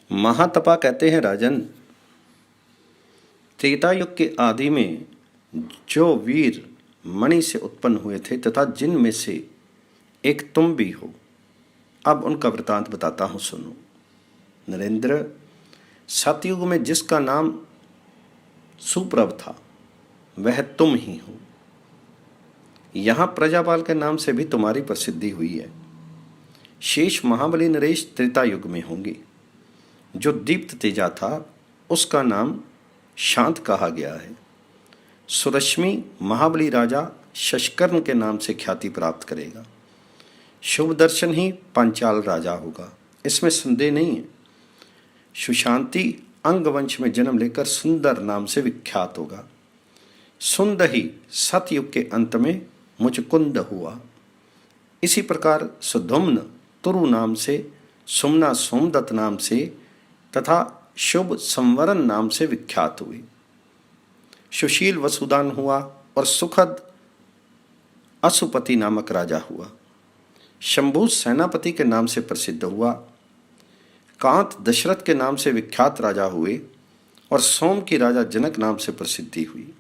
महातपा कहते हैं राजन, त्रेता युग के आदि में जो वीर मणि से उत्पन्न हुए थे तथा जिनमें से एक तुम भी हो, अब उनका वृतांत बताता हूँ, सुनो। नरेंद्र, सतयुग में जिसका नाम सुप्रभ था वह तुम ही हो। यहाँ प्रजापाल के नाम से भी तुम्हारी प्रसिद्धि हुई है। शेष महाबली नरेश त्रेता युग में होंगे। जो दीप्त तेजा था उसका नाम शांत कहा गया है। सुरश्मि महाबली राजा शशकर्ण के नाम से ख्याति प्राप्त करेगा। शुभ दर्शन ही पांचाल राजा होगा, इसमें संदेह नहीं है। सुशांति अंगवंश में जन्म लेकर सुंदर नाम से विख्यात होगा। सुंद ही सतयुग के अंत में मुचकुंद हुआ। इसी प्रकार सुधुम्न तुरु नाम से, सुमना सोमदत्त नाम से तथा शुभ संवरण नाम से विख्यात हुए। सुशील वसुदान हुआ और सुखद असुपति नामक राजा हुआ। शंभु सेनापति के नाम से प्रसिद्ध हुआ। कांत दशरथ के नाम से विख्यात राजा हुए और सोम की राजा जनक नाम से प्रसिद्धि हुई।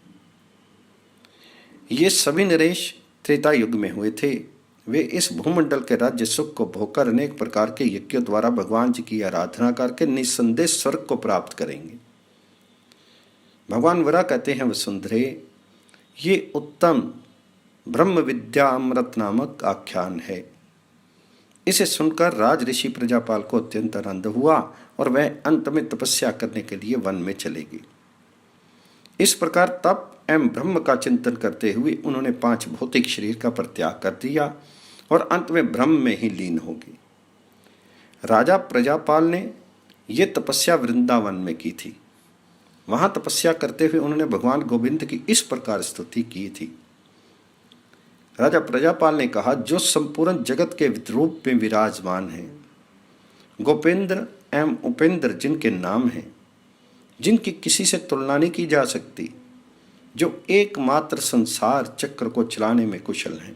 ये सभी नरेश त्रेता युग में हुए थे। वे इस भूमंडल के राज्य सुख को भोगकर अनेक प्रकार के यज्ञों द्वारा भगवान जी की आराधना करके निस्संदेह स्वर्ग को प्राप्त करेंगे। भगवान वरा कहते हैं, वसुंधरे, ये उत्तम ब्रह्म विद्या अमृत नामक आख्यान है। इसे सुनकर राज ऋषि प्रजापाल को अत्यंत आनंद हुआ और वह अंत में तपस्या करने के लिए वन में चले गए। इस प्रकार तप एवं ब्रह्म का चिंतन करते हुए उन्होंने 5 भौतिक शरीर का परित्याग कर दिया और अंत में ब्रह्म में ही लीन हो गए। राजा प्रजापाल ने ये तपस्या वृंदावन में की थी। वहां तपस्या करते हुए उन्होंने भगवान गोविंद की इस प्रकार स्तुति की थी। राजा प्रजापाल ने कहा, जो संपूर्ण जगत के रूप में विराजमान है, गोपेंद्र एवं उपेंद्र जिनके नाम हैं, जिनकी किसी से तुलना नहीं की जा सकती, जो एकमात्र संसार चक्र को चलाने में कुशल हैं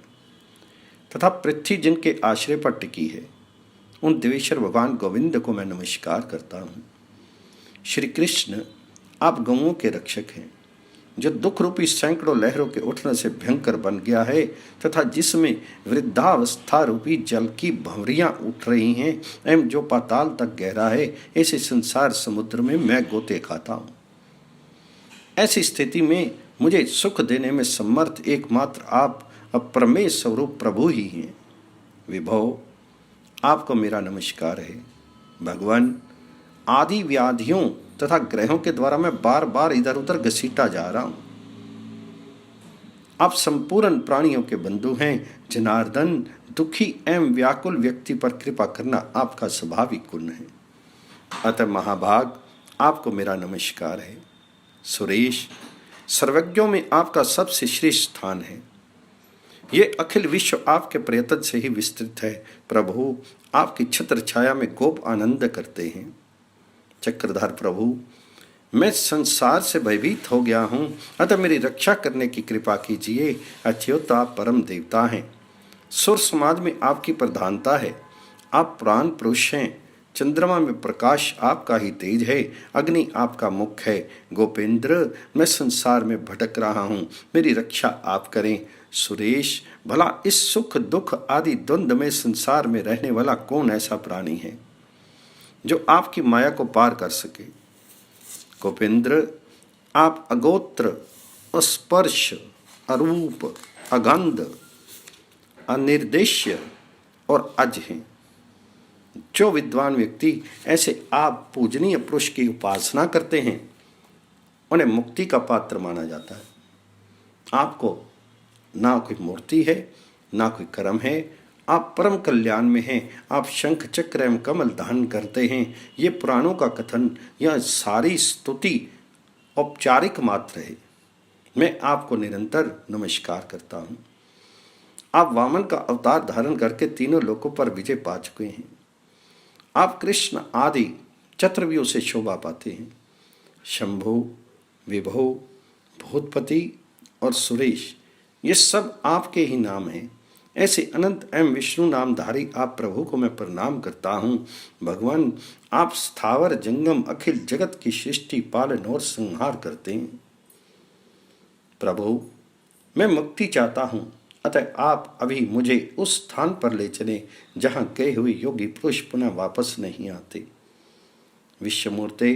तथा पृथ्वी जिनके आश्रय पर टिकी है, उन देवेश्वर भगवान गोविंद को मैं नमस्कार करता हूँ। श्री कृष्ण, आप गौओं के रक्षक हैं, जो दुख रूपी सैकड़ों लहरों के उठने से भयंकर बन गया है तथा जिसमें वृद्धावस्था रूपी जल की भंवरियां उठ रही हैं एवं जो पाताल तक गहरा है, ऐसे संसार समुद्र में मैं गोते खाता हूँ। ऐसी स्थिति में मुझे सुख देने में समर्थ एकमात्र आप अप्रमेय स्वरूप प्रभु ही हैं। विभो, आपको मेरा नमस्कार है। भगवान, आदि व्याधियों तथा ग्रहों के द्वारा मैं बार बार इधर उधर घसीटा जा रहा हूं। आप संपूर्ण प्राणियों के बंधु हैं। जनार्दन, दुखी एवं व्याकुल व्यक्ति पर कृपा करना आपका स्वाभाविक गुण है। अतः महाभाग, आपको मेरा नमस्कार है। सुरेश, सर्वज्ञों में आपका सबसे श्रेष्ठ स्थान है। ये अखिल विश्व आपके प्रयत्न से ही विस्तृत है। प्रभु, आपकी छत्र छाया में गोप आनंद करते हैं। चक्रधर प्रभु, मैं संसार से भयभीत हो गया हूँ, अतः मेरी रक्षा करने की कृपा कीजिए। अच्युत, आप परम देवता हैं। सुर समाज में आपकी प्रधानता है। आप प्राण पुरुष हैं। चंद्रमा में प्रकाश आपका ही तेज है, अग्नि आपका मुख है। गोपेंद्र, मैं संसार में भटक रहा हूँ, मेरी रक्षा आप करें। सुरेश, भला इस सुख दुख आदि द्वंद्व में संसार में रहने वाला कौन ऐसा प्राणी है जो आपकी माया को पार कर सके। गोपेंद्र, आप अगोत्र, अस्पर्श, अरूप, अगंध, अनिर्देश्य और अज हैं। जो विद्वान व्यक्ति ऐसे आप पूजनीय पुरुष की उपासना करते हैं, उन्हें मुक्ति का पात्र माना जाता है। आपको ना कोई मूर्ति है, ना कोई कर्म है। आप परम कल्याण में हैं। आप शंख चक्र एवं कमल धारण करते हैं। ये पुराणों का कथन, यह सारी स्तुति औपचारिक मात्र है। मैं आपको निरंतर नमस्कार करता हूँ। आप वामन का अवतार धारण करके तीनों लोकों पर विजय पा चुके हैं। आप कृष्ण आदि चतुर्व्यूह से शोभा पाते हैं। शंभु, विभो, भूतपति और सुरेश, ये सब आपके ही नाम हैं। ऐसे अनंत एवं विष्णु नामधारी आप प्रभु को मैं प्रणाम करता हूँ। भगवान, आप स्थावर जंगम अखिल जगत की सृष्टि पालन और संहार करते हैं। प्रभु, मैं मुक्ति चाहता हूँ, अतः आप अभी मुझे उस स्थान पर ले चलें जहाँ गए हुए योगी पुरुष पुनः वापस नहीं आते। विश्वमूर्ते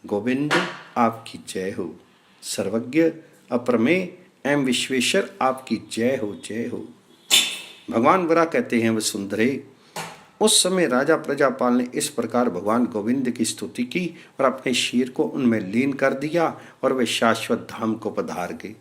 गोविंद, आपकी जय हो। सर्वज्ञ अप्रमेय एवं विश्वेश्वर, आपकी जय हो, जय हो। भगवान बरा कहते हैं वसुंधरे, उस समय राजा प्रजापाल ने इस प्रकार भगवान गोविंद की स्तुति की और अपने शीर को उनमें लीन कर दिया और वे शाश्वत धाम को पधार गए।